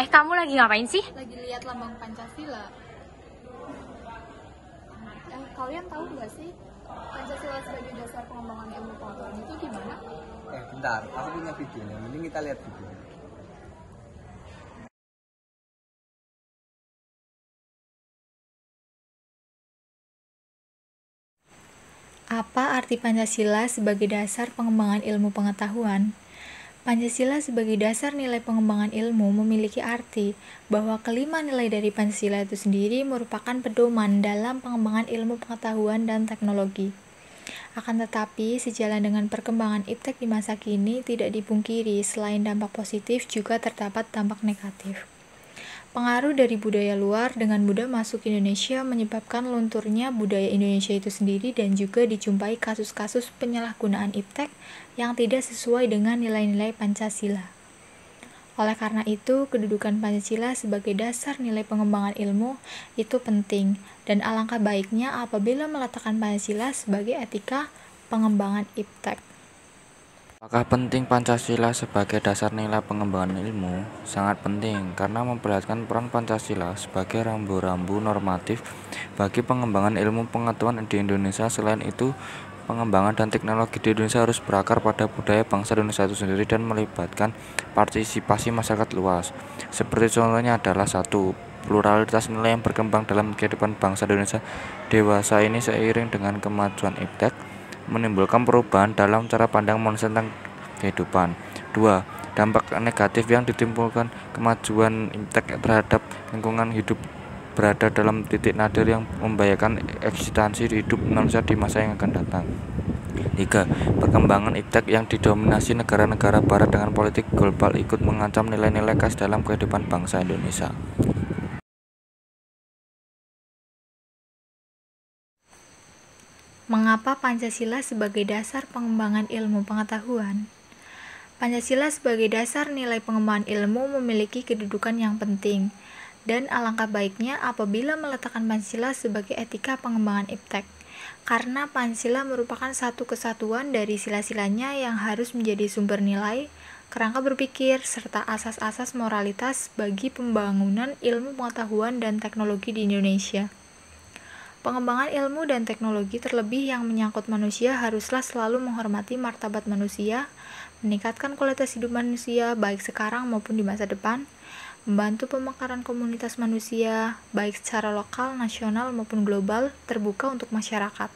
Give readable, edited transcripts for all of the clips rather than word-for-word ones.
Kamu lagi ngapain sih? Lagi lihat lambang Pancasila. Kalian tahu nggak sih Pancasila sebagai dasar pengembangan ilmu pengetahuan itu gimana? Bentar, aku punya videonya. Mending kita lihat videonya. Apa arti Pancasila sebagai dasar pengembangan ilmu pengetahuan? Pancasila sebagai dasar nilai pengembangan ilmu memiliki arti bahwa kelima nilai dari Pancasila itu sendiri merupakan pedoman dalam pengembangan ilmu pengetahuan dan teknologi. Akan tetapi, sejalan dengan perkembangan iptek di masa kini, tidak dipungkiri selain dampak positif juga terdapat dampak negatif. Pengaruh dari budaya luar dengan mudah masuk ke Indonesia menyebabkan lunturnya budaya Indonesia itu sendiri dan juga dijumpai kasus-kasus penyalahgunaan iptek yang tidak sesuai dengan nilai-nilai Pancasila. Oleh karena itu, kedudukan Pancasila sebagai dasar nilai pengembangan ilmu itu penting dan alangkah baiknya apabila meletakkan Pancasila sebagai etika pengembangan iptek. Apakah penting Pancasila sebagai dasar nilai pengembangan ilmu? Sangat penting, karena memperlihatkan peran Pancasila sebagai rambu-rambu normatif bagi pengembangan ilmu pengetahuan di Indonesia. Selain itu, pengembangan dan teknologi di Indonesia harus berakar pada budaya bangsa Indonesia itu sendiri dan melibatkan partisipasi masyarakat luas. Seperti contohnya adalah 1. Pluralitas nilai yang berkembang dalam kehidupan bangsa Indonesia dewasa ini seiring dengan kemajuan iptek menimbulkan perubahan dalam cara pandang manusia tentang kehidupan. 2. Dampak negatif yang ditimbulkan kemajuan iptek terhadap lingkungan hidup berada dalam titik nadir yang membahayakan eksistensi hidup manusia di masa yang akan datang. 3. Perkembangan iptek yang didominasi negara-negara barat dengan politik global ikut mengancam nilai-nilai khas dalam kehidupan bangsa Indonesia. Mengapa Pancasila sebagai dasar pengembangan ilmu pengetahuan? Pancasila sebagai dasar nilai pengembangan ilmu memiliki kedudukan yang penting, dan alangkah baiknya apabila meletakkan Pancasila sebagai etika pengembangan iptek, karena Pancasila merupakan satu kesatuan dari sila-silanya yang harus menjadi sumber nilai, kerangka berpikir, serta asas-asas moralitas bagi pembangunan ilmu pengetahuan dan teknologi di Indonesia. Pengembangan ilmu dan teknologi terlebih yang menyangkut manusia haruslah selalu menghormati martabat manusia, meningkatkan kualitas hidup manusia baik sekarang maupun di masa depan, membantu pemekaran komunitas manusia baik secara lokal, nasional maupun global terbuka untuk masyarakat.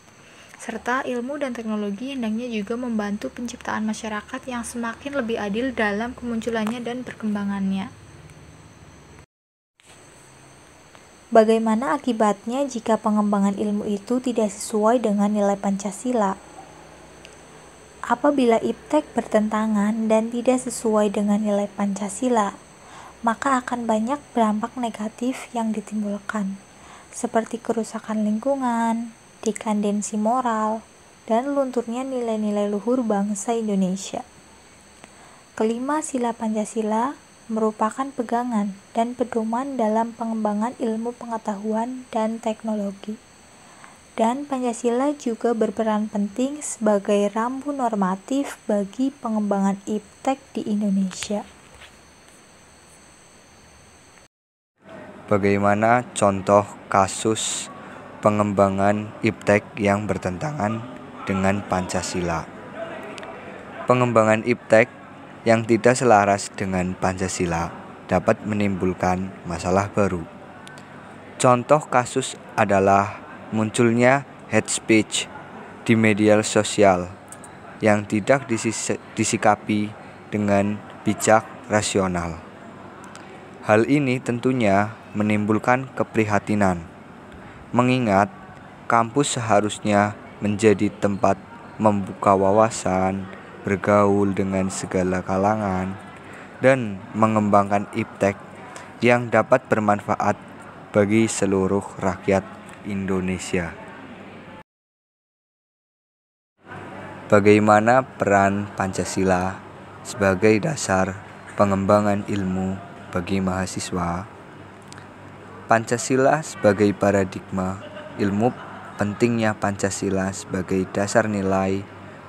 Serta ilmu dan teknologi hendaknya juga membantu penciptaan masyarakat yang semakin lebih adil dalam kemunculannya dan perkembangannya. Bagaimana akibatnya jika pengembangan ilmu itu tidak sesuai dengan nilai Pancasila? Apabila iptek bertentangan dan tidak sesuai dengan nilai Pancasila, maka akan banyak dampak negatif yang ditimbulkan, seperti kerusakan lingkungan, dekadensi moral, dan lunturnya nilai-nilai luhur bangsa Indonesia. Kelima sila Pancasila merupakan pegangan dan pedoman dalam pengembangan ilmu pengetahuan dan teknologi. Dan Pancasila juga berperan penting sebagai rambu normatif bagi pengembangan iptek di Indonesia. Bagaimana contoh kasus pengembangan iptek yang bertentangan dengan Pancasila? Pengembangan iptek yang tidak selaras dengan Pancasila dapat menimbulkan masalah baru. Contoh kasus adalah munculnya hate speech di media sosial yang tidak disikapi dengan bijak rasional. Hal ini tentunya menimbulkan keprihatinan, mengingat kampus seharusnya menjadi tempat membuka wawasan, bergaul dengan segala kalangan, dan mengembangkan iptek yang dapat bermanfaat bagi seluruh rakyat Indonesia. Bagaimana peran Pancasila sebagai dasar pengembangan ilmu bagi mahasiswa? Pancasila sebagai paradigma ilmu. Pentingnya Pancasila sebagai dasar nilai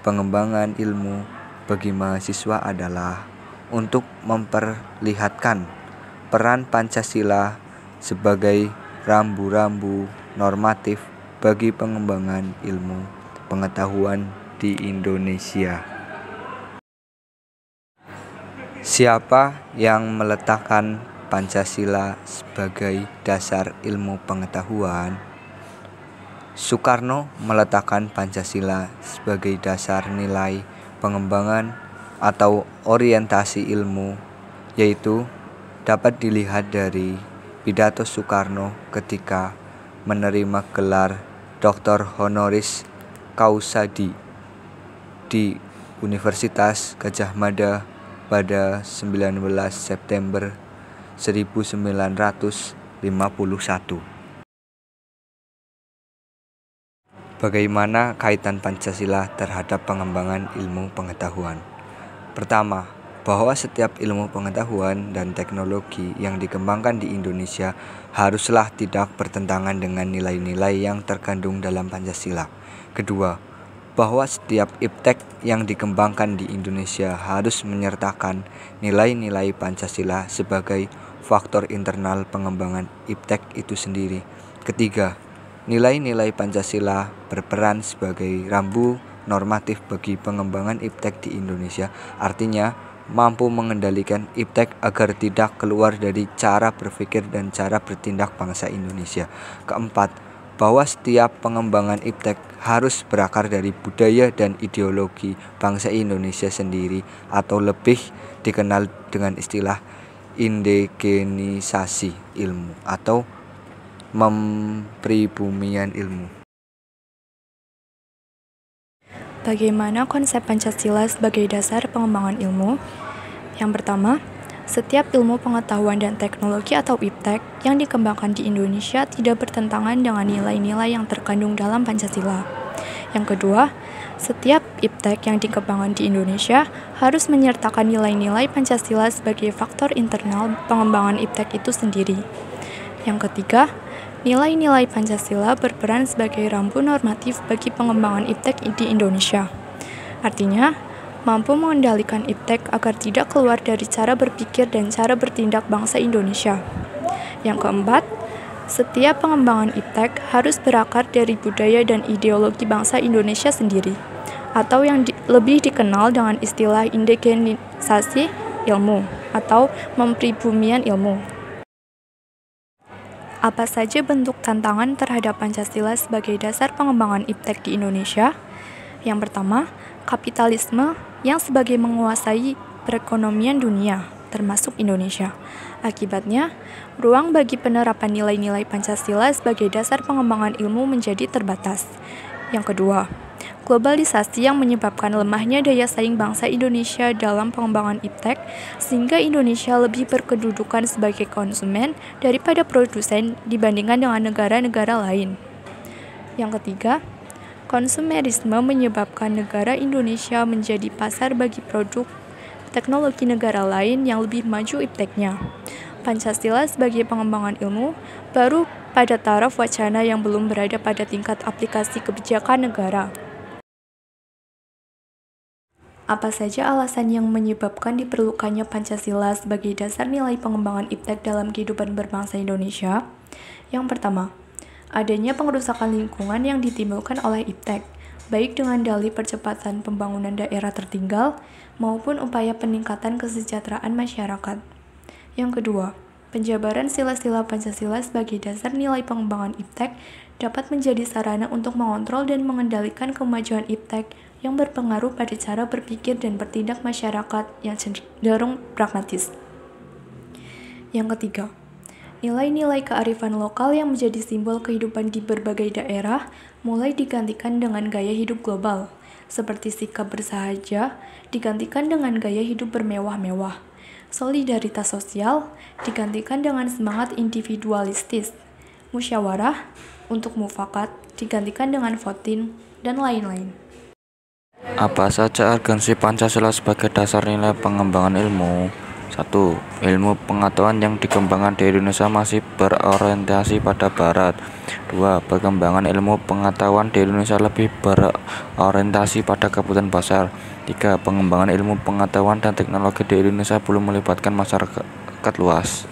pengembangan ilmu bagi mahasiswa adalah untuk memperlihatkan peran Pancasila sebagai rambu-rambu normatif bagi pengembangan ilmu pengetahuan di Indonesia. Siapa yang meletakkan Pancasila sebagai dasar ilmu pengetahuan? Soekarno meletakkan Pancasila sebagai dasar nilai pengembangan atau orientasi ilmu, yaitu dapat dilihat dari pidato Soekarno ketika menerima gelar Dr. Honoris Causa di Universitas Gadjah Mada pada 19 September 1951. Bagaimana kaitan Pancasila terhadap pengembangan ilmu pengetahuan? Pertama, bahwa setiap ilmu pengetahuan dan teknologi yang dikembangkan di Indonesia haruslah tidak bertentangan dengan nilai-nilai yang terkandung dalam Pancasila. Kedua, bahwa setiap iptek yang dikembangkan di Indonesia harus menyertakan nilai-nilai Pancasila sebagai faktor internal pengembangan iptek itu sendiri. Ketiga, nilai-nilai Pancasila berperan sebagai rambu normatif bagi pengembangan iptek di Indonesia, artinya mampu mengendalikan iptek agar tidak keluar dari cara berpikir dan cara bertindak bangsa Indonesia. Keempat, bahwa setiap pengembangan iptek harus berakar dari budaya dan ideologi bangsa Indonesia sendiri, atau lebih dikenal dengan istilah indigenisasi ilmu atau mempribumian ilmu. Bagaimana konsep Pancasila sebagai dasar pengembangan ilmu? Yang pertama, setiap ilmu pengetahuan dan teknologi atau iptek yang dikembangkan di Indonesia tidak bertentangan dengan nilai-nilai yang terkandung dalam Pancasila. Yang kedua, setiap iptek yang dikembangkan di Indonesia harus menyertakan nilai-nilai Pancasila sebagai faktor internal pengembangan iptek itu sendiri. Yang ketiga, nilai-nilai Pancasila berperan sebagai rambu normatif bagi pengembangan iptek di Indonesia. Artinya, mampu mengendalikan iptek agar tidak keluar dari cara berpikir dan cara bertindak bangsa Indonesia. Yang keempat, setiap pengembangan iptek harus berakar dari budaya dan ideologi bangsa Indonesia sendiri, atau yang lebih dikenal dengan istilah indigenisasi ilmu atau mempribumian ilmu. Apa saja bentuk tantangan terhadap Pancasila sebagai dasar pengembangan iptek di Indonesia? Yang pertama, kapitalisme yang sebagai menguasai perekonomian dunia, termasuk Indonesia. Akibatnya, ruang bagi penerapan nilai-nilai Pancasila sebagai dasar pengembangan ilmu menjadi terbatas. Yang kedua, globalisasi yang menyebabkan lemahnya daya saing bangsa Indonesia dalam pengembangan iptek, sehingga Indonesia lebih berkedudukan sebagai konsumen daripada produsen dibandingkan dengan negara-negara lain. Yang ketiga, konsumerisme menyebabkan negara Indonesia menjadi pasar bagi produk teknologi negara lain yang lebih maju ipteknya. Pancasila sebagai pengembangan ilmu baru pada taraf wacana yang belum berada pada tingkat aplikasi kebijakan negara. Apa saja alasan yang menyebabkan diperlukannya Pancasila sebagai dasar nilai pengembangan iptek dalam kehidupan berbangsa Indonesia? Yang pertama, adanya pengerusakan lingkungan yang ditimbulkan oleh iptek, baik dengan dalih percepatan pembangunan daerah tertinggal maupun upaya peningkatan kesejahteraan masyarakat. Yang kedua, penjabaran sila-sila Pancasila sebagai dasar nilai pengembangan iptek dapat menjadi sarana untuk mengontrol dan mengendalikan kemajuan iptek yang berpengaruh pada cara berpikir dan bertindak masyarakat yang cenderung pragmatis. Yang ketiga, nilai-nilai kearifan lokal yang menjadi simbol kehidupan di berbagai daerah mulai digantikan dengan gaya hidup global, seperti sikap bersahaja digantikan dengan gaya hidup bermewah-mewah, solidaritas sosial digantikan dengan semangat individualistis, musyawarah untuk mufakat digantikan dengan voting, dan lain-lain. Apa saja urgensi Pancasila sebagai dasar nilai pengembangan ilmu? 1. Ilmu pengetahuan yang dikembangkan di Indonesia masih berorientasi pada Barat. 2. Perkembangan ilmu pengetahuan di Indonesia lebih berorientasi pada kebutuhan pasar. 3. Pengembangan ilmu pengetahuan dan teknologi di Indonesia belum melibatkan masyarakat luas.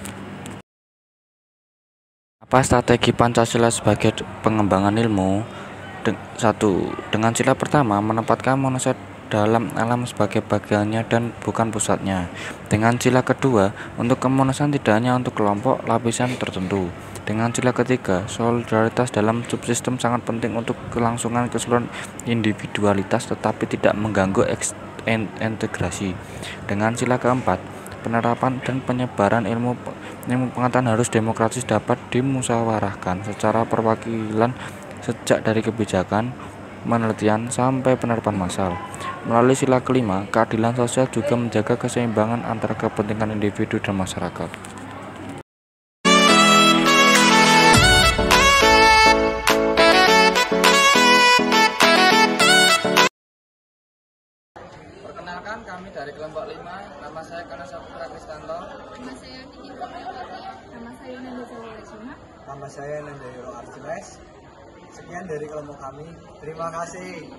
Beberapa strategi Pancasila sebagai pengembangan ilmu. 1. Dengan sila pertama, menempatkan manusia dalam alam sebagai bagiannya dan bukan pusatnya. Dengan sila kedua, untuk kemanusiaan tidak hanya untuk kelompok lapisan tertentu. Dengan sila ketiga, solidaritas dalam subsistem sangat penting untuk kelangsungan keseluruhan individualitas tetapi tidak mengganggu integrasi. Dengan sila keempat, penerapan dan penyebaran ilmu pengetahuan harus demokratis, dapat dimusyawarahkan secara perwakilan sejak dari kebijakan, penelitian sampai penerapan massal. Melalui sila kelima, keadilan sosial juga menjaga keseimbangan antara kepentingan individu dan masyarakat. Perkenalkan, kami dari kelompok 5. Nama saya Kana Saputra Kristanto. Nama saya Niki Kurniawati. Nama saya Nanda Zawalajuna. Nama saya Nandayoro Arsiles. Sekian dari kelompok kami. Terima kasih.